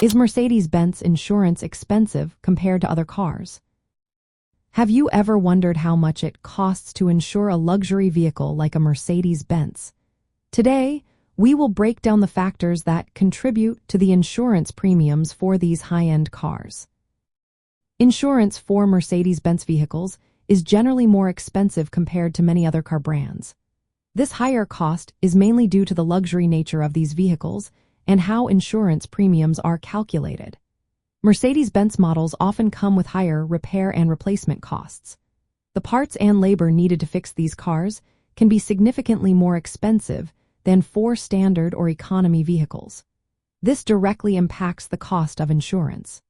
Is Mercedes-Benz insurance expensive compared to other cars? Have you ever wondered how much it costs to insure a luxury vehicle like a Mercedes-Benz? Today, we will break down the factors that contribute to the insurance premiums for these high-end cars. Insurance for Mercedes-Benz vehicles is generally more expensive compared to many other car brands. This higher cost is mainly due to the luxury nature of these vehicles and how insurance premiums are calculated. Mercedes-Benz models often come with higher repair and replacement costs. The parts and labor needed to fix these cars can be significantly more expensive than for standard or economy vehicles. This directly impacts the cost of insurance.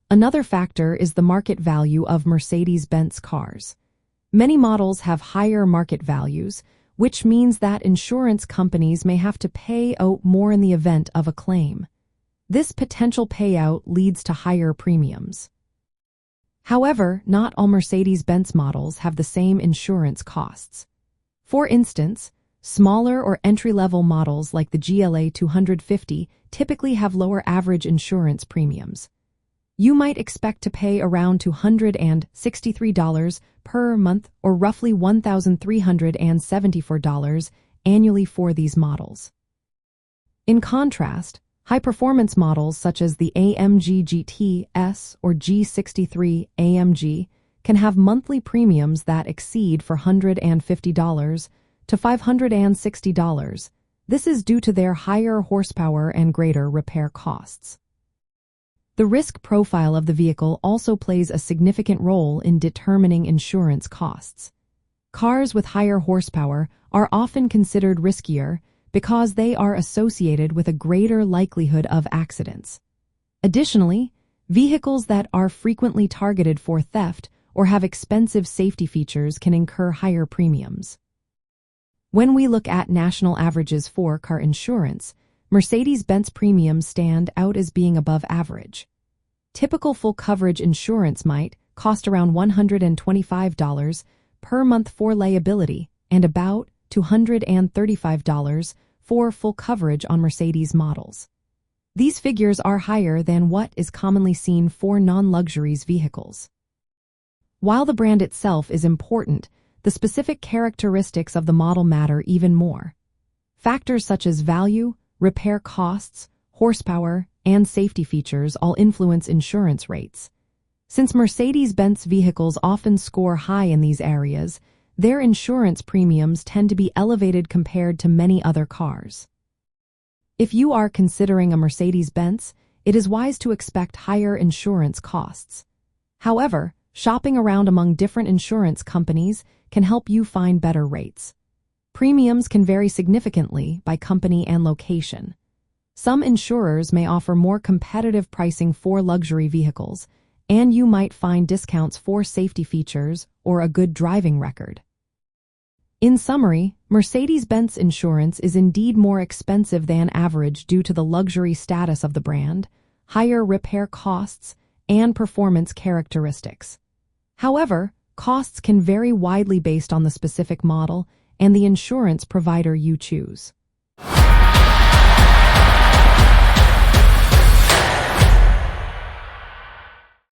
Another factor is the market value of Mercedes-Benz cars. Many models have higher market values, which means that insurance companies may have to pay out more in the event of a claim. This potential payout leads to higher premiums. However, not all Mercedes-Benz models have the same insurance costs. For instance, smaller or entry-level models like the GLA 250 typically have lower average insurance premiums. You might expect to pay around $263 per month or roughly $1,374 annually for these models. In contrast, high-performance models such as the AMG GT S or G63 AMG can have monthly premiums that exceed $450 to $560. This is due to their higher horsepower and greater repair costs. The risk profile of the vehicle also plays a significant role in determining insurance costs. Cars with higher horsepower are often considered riskier because they are associated with a greater likelihood of accidents. Additionally, vehicles that are frequently targeted for theft or have expensive safety features can incur higher premiums. When we look at national averages for car insurance, Mercedes-Benz premiums stand out as being above average. Typical full coverage insurance might cost around $125 per month for liability and about $235 for full coverage on Mercedes models. These figures are higher than what is commonly seen for non-luxuries vehicles. While the brand itself is important, the specific characteristics of the model matter even more. Factors such as value, repair costs, horsepower, and safety features all influence insurance rates. Since Mercedes-Benz vehicles often score high in these areas, their insurance premiums tend to be elevated compared to many other cars. If you are considering a Mercedes-Benz, it is wise to expect higher insurance costs. However, shopping around among different insurance companies can help you find better rates. Premiums can vary significantly by company and location. Some insurers may offer more competitive pricing for luxury vehicles, and you might find discounts for safety features or a good driving record. In summary, Mercedes-Benz insurance is indeed more expensive than average due to the luxury status of the brand, higher repair costs, and performance characteristics. However, costs can vary widely based on the specific model and the insurance provider you choose.